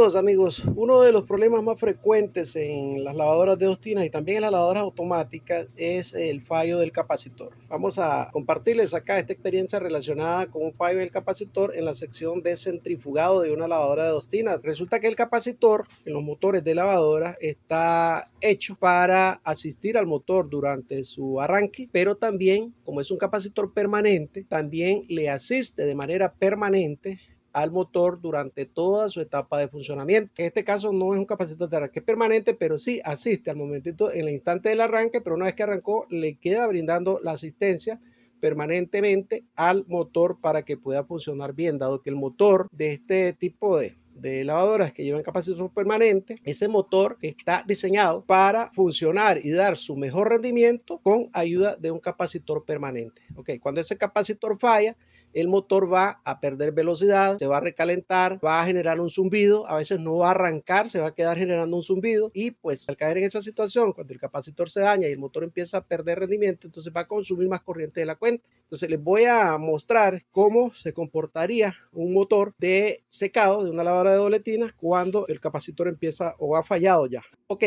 Bienvenidos amigos. Uno de los problemas más frecuentes en las lavadoras de dos tinas y también en las lavadoras automáticas es el fallo del capacitor. Vamos a compartirles acá esta experiencia relacionada con un fallo del capacitor en la sección de centrifugado de una lavadora de dos tinas. Resulta que el capacitor en los motores de lavadora está hecho para asistir al motor durante su arranque, pero también, como es un capacitor permanente, también le asiste de manera permanente al motor durante toda su etapa de funcionamiento. En este caso no es un capacitor de arranque permanente, pero sí asiste al momentito en el instante del arranque, pero una vez que arrancó le queda brindando la asistencia permanentemente al motor para que pueda funcionar bien, dado que el motor de este tipo de lavadoras que llevan capacitor permanente, ese motor está diseñado para funcionar y dar su mejor rendimiento con ayuda de un capacitor permanente. Cuando ese capacitor falla, el motor va a perder velocidad, se va a recalentar, va a generar un zumbido, a veces no va a arrancar, se va a quedar generando un zumbido y pues al caer en esa situación, cuando el capacitor se daña y el motor empieza a perder rendimiento, entonces va a consumir más corriente de la cuenta. Entonces les voy a mostrar cómo se comportaría un motor de secado de una lavadora de doble tina cuando el capacitor empieza o ha fallado ya.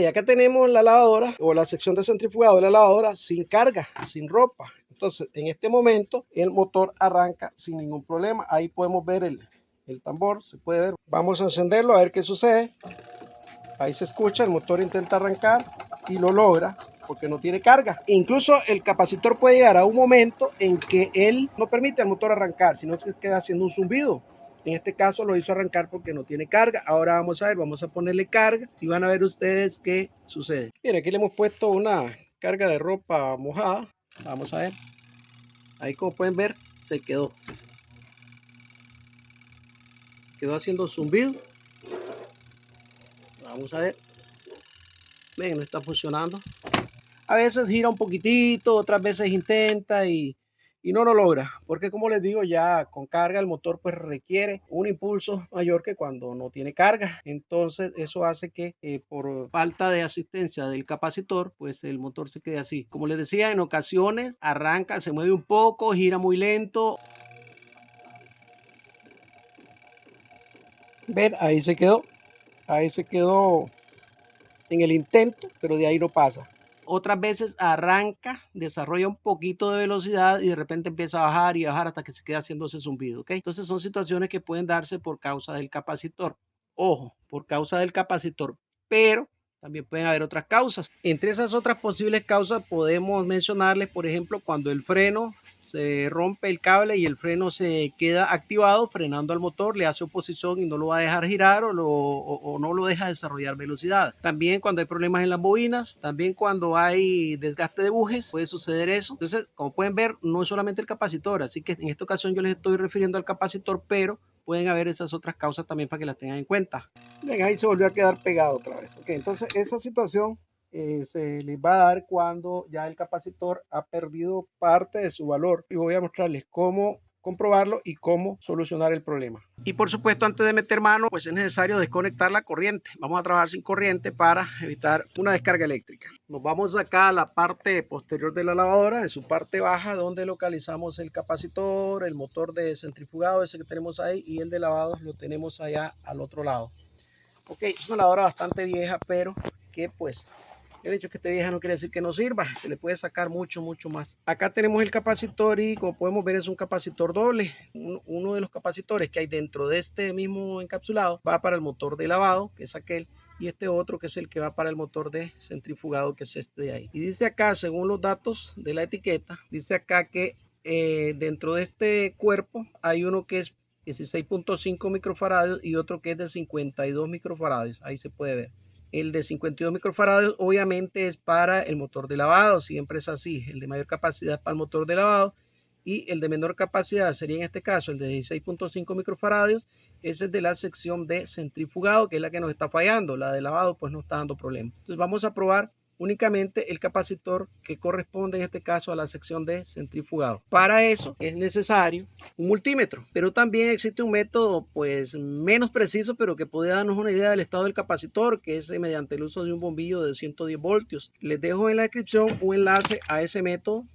Acá tenemos la lavadora o la sección de centrifugado de la lavadora sin carga, sin ropa. Entonces, en este momento, el motor arranca sin ningún problema. Ahí podemos ver el tambor, se puede ver. Vamos a encenderlo a ver qué sucede. Ahí se escucha, el motor intenta arrancar y lo logra porque no tiene carga. Incluso el capacitor puede llegar a un momento en que él no permite al motor arrancar, sino que queda haciendo un zumbido. En este caso lo hizo arrancar porque no tiene carga. Ahora vamos a ver, vamos a ponerle carga y van a ver ustedes qué sucede. Bien, aquí le hemos puesto una carga de ropa mojada. Vamos a ver. Ahí como pueden ver, se quedó haciendo zumbido. Vamos a ver. Ven, no está funcionando. A veces gira un poquitito, otras veces intenta y no lo logra. Porque como les digo, ya con carga el motor pues requiere un impulso mayor que cuando no tiene carga. Entonces eso hace que por falta de asistencia del capacitor, pues el motor se quede así. Como les decía, en ocasiones arranca, se mueve un poco, gira muy lento. Ven, ahí se quedó en el intento, pero de ahí no pasa. Otras veces arranca, desarrolla un poquito de velocidad y de repente empieza a bajar y a bajar hasta que se queda haciendo ese zumbido, Entonces son situaciones que pueden darse por causa del capacitor. Ojo, por causa del capacitor, pero también pueden haber otras causas. Entre esas otras posibles causas podemos mencionarles, por ejemplo, cuando el freno se rompe el cable y el freno se queda activado, frenando al motor, le hace oposición y no lo va a dejar girar o no lo deja desarrollar velocidad. También cuando hay problemas en las bobinas, también cuando hay desgaste de bujes, puede suceder eso. Entonces, como pueden ver, no es solamente el capacitor, así que en esta ocasión yo les estoy refiriendo al capacitor, pero pueden haber esas otras causas también para que las tengan en cuenta. Ven, ahí se volvió a quedar pegado otra vez. Entonces esa situación se les va a dar cuando ya el capacitor ha perdido parte de su valor y voy a mostrarles cómo comprobarlo y cómo solucionar el problema. Y por supuesto, antes de meter mano, pues es necesario desconectar la corriente. Vamos a trabajar sin corriente para evitar una descarga eléctrica. Nos vamos acá a la parte posterior de la lavadora, en su parte baja, donde localizamos el capacitor, el motor de centrifugado, ese que tenemos ahí, y el de lavado lo tenemos allá al otro lado. Es una lavadora bastante vieja, pero que pues el hecho de que esté vieja no quiere decir que no sirva, se le puede sacar mucho más. Acá tenemos el capacitor y como podemos ver es un capacitor doble. Uno de los capacitores que hay dentro de este mismo encapsulado va para el motor de lavado, que es aquel, y este otro que es el que va para el motor de centrifugado, que es este de ahí. Y dice acá, según los datos de la etiqueta, dice acá que dentro de este cuerpo hay uno que es 16.5 microfaradios y otro que es de 52 microfaradios. Ahí se puede ver. El de 52 microfaradios obviamente es para el motor de lavado, siempre es así. El de mayor capacidad es para el motor de lavado y el de menor capacidad sería en este caso el de 16.5 microfaradios. Ese es de la sección de centrifugado, que es la que nos está fallando. La de lavado pues no está dando problema. Entonces vamos a probar únicamente el capacitor que corresponde en este caso a la sección de centrifugado. Para eso es necesario un multímetro, pero también existe un método pues menos preciso, pero que puede darnos una idea del estado del capacitor, que es mediante el uso de un bombillo de 110 voltios. Les dejo en la descripción un enlace a ese método.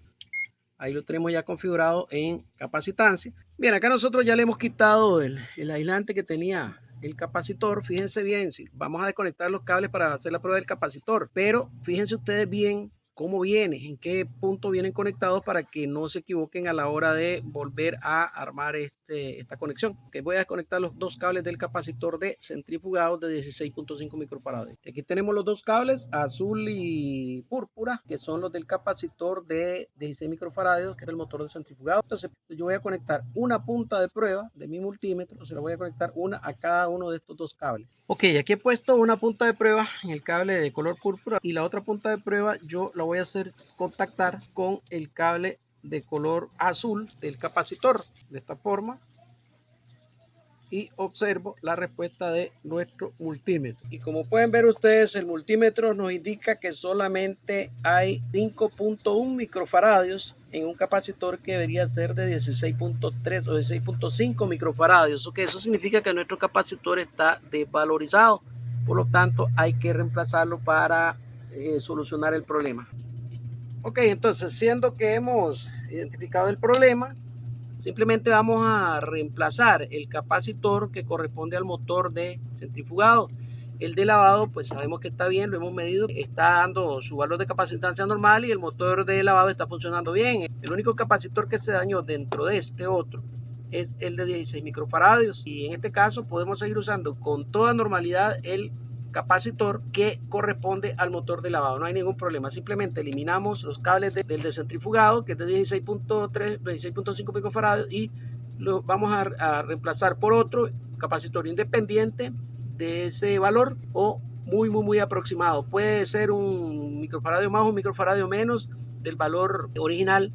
Ahí lo tenemos ya configurado en capacitancia. Bien, acá nosotros ya le hemos quitado el aislante que tenía el capacitor, fíjense bien, si vamos a desconectar los cables para hacer la prueba del capacitor, pero fíjense ustedes bien cómo viene, en qué punto vienen conectados para que no se equivoquen a la hora de volver a armar esta conexión. Que voy a desconectar los dos cables del capacitor de centrifugado de 16.5 microfarados. Aquí tenemos los dos cables, azul y púrpura, que son los del capacitor de 16 microfarados, que es el motor de centrifugado. Entonces yo voy a conectar una punta de prueba de mi multímetro, se la voy a conectar una a cada uno de estos dos cables. Ok, aquí he puesto una punta de prueba en el cable de color púrpura y la otra punta de prueba yo la voy a hacer contactar con el cable de color azul del capacitor de esta forma, y observo la respuesta de nuestro multímetro. Y como pueden ver ustedes, el multímetro nos indica que solamente hay 5.1 microfaradios en un capacitor que debería ser de 16.3 o 16.5 microfaradios. Okay, eso significa que nuestro capacitor está desvalorizado. Por lo tanto, hay que reemplazarlo para solucionar el problema. Ok, entonces, siendo que hemos identificado el problema, simplemente vamos a reemplazar el capacitor que corresponde al motor de centrifugado. El de lavado, pues sabemos que está bien, lo hemos medido, está dando su valor de capacitancia normal y el motor de lavado está funcionando bien. El único capacitor que se dañó dentro de este otro es el de 16 microfaradios, y en este caso podemos seguir usando con toda normalidad el capacitor que corresponde al motor de lavado. No hay ningún problema, simplemente eliminamos los cables del descentrifugado, que es de 16.3, 16.5 microfarados, y lo vamos a reemplazar por otro capacitor independiente de ese valor, o muy aproximado. Puede ser un microfaradio más o un microfaradio menos del valor original,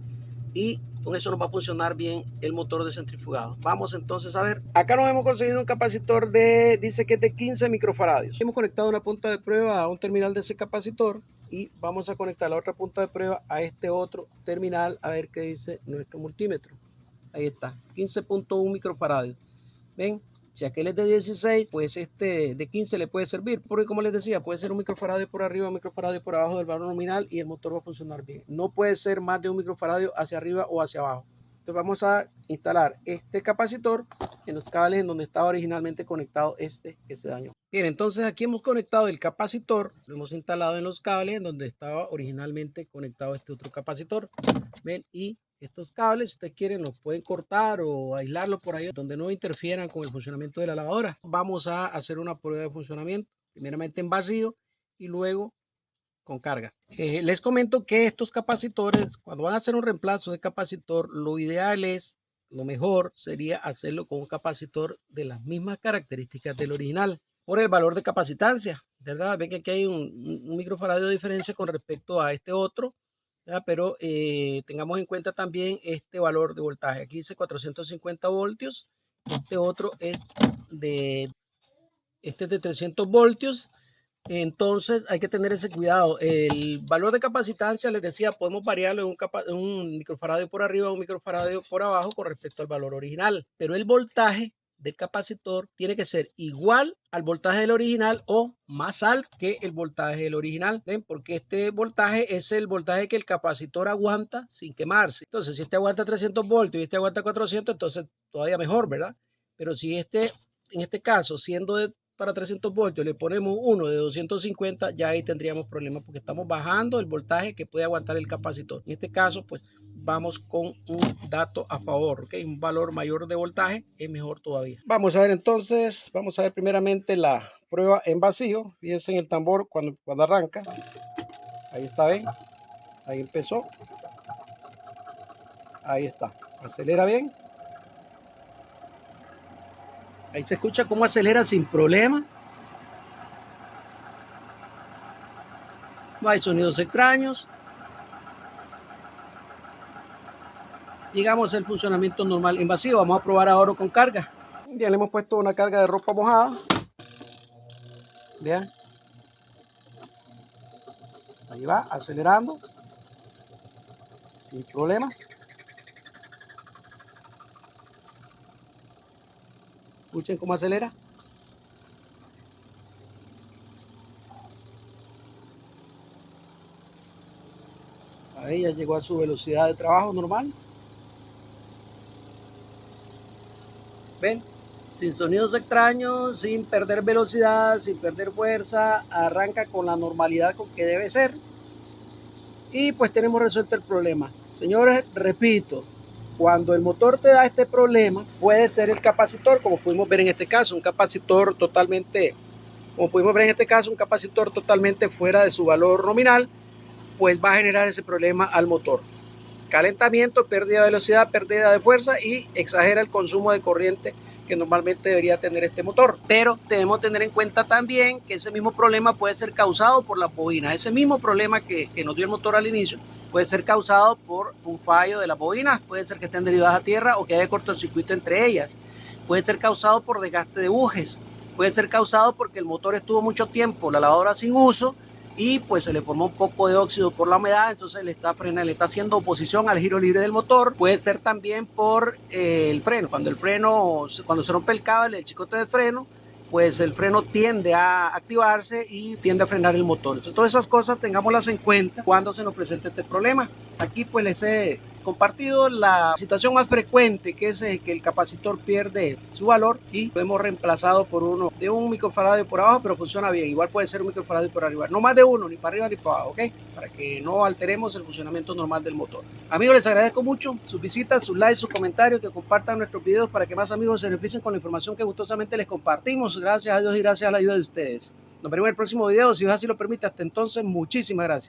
y con eso nos va a funcionar bien el motor de centrifugado. Vamos entonces a ver. Acá nos hemos conseguido un capacitor dice que es de 15 microfaradios. Hemos conectado una punta de prueba a un terminal de ese capacitor y vamos a conectar la otra punta de prueba a este otro terminal a ver qué dice nuestro multímetro. Ahí está, 15.1 microfaradios. ¿Ven? Si aquel es de 16, pues este de 15 le puede servir, porque como les decía, puede ser un microfaradio por arriba, un microfaradio por abajo del valor nominal y el motor va a funcionar bien. No puede ser más de un microfaradio hacia arriba o hacia abajo. Entonces vamos a instalar este capacitor en los cables en donde estaba originalmente conectado este que se dañó. Bien, entonces aquí hemos conectado el capacitor, lo hemos instalado en los cables en donde estaba originalmente conectado este otro capacitor. Ven, y estos cables, si ustedes quieren, los pueden cortar o aislarlos por ahí donde no interfieran con el funcionamiento de la lavadora. Vamos a hacer una prueba de funcionamiento, primeramente en vacío y luego con carga. Les comento que estos capacitores, cuando van a hacer un reemplazo de capacitor, lo ideal es, lo mejor sería hacerlo con un capacitor de las mismas características del original, por el valor de capacitancia, ¿verdad? Ven que aquí hay un microfaradio de diferencia con respecto a este otro, ¿verdad? Pero tengamos en cuenta también este valor de voltaje. Aquí dice 450 voltios, este otro es de 300 voltios. Entonces hay que tener ese cuidado. El valor de capacitancia, les decía, podemos variarlo en un microfaradio por arriba o un microfaradio por abajo con respecto al valor original. Pero el voltaje del capacitor tiene que ser igual al voltaje del original o más alto que el voltaje del original. ¿Ven? Porque este voltaje es el voltaje que el capacitor aguanta sin quemarse. Entonces, si este aguanta 300 voltios y este aguanta 400, entonces todavía mejor, ¿verdad? Pero si en este caso, siendo para 300 voltios le ponemos uno de 250, ya ahí tendríamos problemas porque estamos bajando el voltaje que puede aguantar el capacitor. En este caso, pues vamos con un dato a favor, ¿ok? Un valor mayor de voltaje es mejor todavía. Vamos a ver entonces, vamos a ver primeramente la prueba en vacío. Fíjense en el tambor cuando arranca. Ahí está, ¿ven? Ahí empezó. Ahí está. Acelera bien. Ahí se escucha cómo acelera sin problema. No hay sonidos extraños. Digamos el funcionamiento normal en vacío. Vamos a probar ahora con carga. Ya le hemos puesto una carga de ropa mojada. Vean. Ahí va, acelerando. Sin problemas. Escuchen cómo acelera. Ahí ya llegó a su velocidad de trabajo normal. ¿Ven? sin sonidos extraños, sin perder velocidad, sin perder fuerza, arranca con la normalidad con que debe ser y pues tenemos resuelto el problema. Señores, repito, cuando el motor te da este problema, puede ser el capacitor, como pudimos ver en este caso, un capacitor totalmente, un capacitor totalmente fuera de su valor nominal, pues va a generar ese problema al motor. Calentamiento, pérdida de velocidad, pérdida de fuerza y exagera el consumo de corriente que normalmente debería tener este motor. Pero debemos tener en cuenta también que ese mismo problema puede ser causado por las bobinas. Ese mismo problema que nos dio el motor al inicio puede ser causado por un fallo de las bobinas, puede ser que estén derivadas a tierra o que haya cortocircuito entre ellas. Puede ser causado por desgaste de bujes, puede ser causado porque el motor estuvo mucho tiempo, la lavadora sin uso, y pues se le formó un poco de óxido por la humedad, entonces le está haciendo oposición al giro libre del motor. Puede ser también por el freno, cuando se rompe el cable, el chicote de freno, pues el freno tiende a activarse y tiende a frenar el motor. Entonces, todas esas cosas tengámoslas en cuenta cuando se nos presente este problema. Aquí pues les he compartido la situación más frecuente, que es que el capacitor pierde su valor y lo hemos reemplazado por uno de un microfaradio por abajo, pero funciona bien. Igual puede ser un microfaradio por arriba, no más de uno, ni para arriba ni para abajo, ¿ok? Para que no alteremos el funcionamiento normal del motor. Amigos, les agradezco mucho sus visitas, sus likes, sus comentarios, que compartan nuestros videos para que más amigos se beneficien con la información que gustosamente les compartimos. Gracias a Dios y gracias a la ayuda de ustedes. Nos veremos en el próximo video, si Dios así lo permite. Hasta entonces, muchísimas gracias.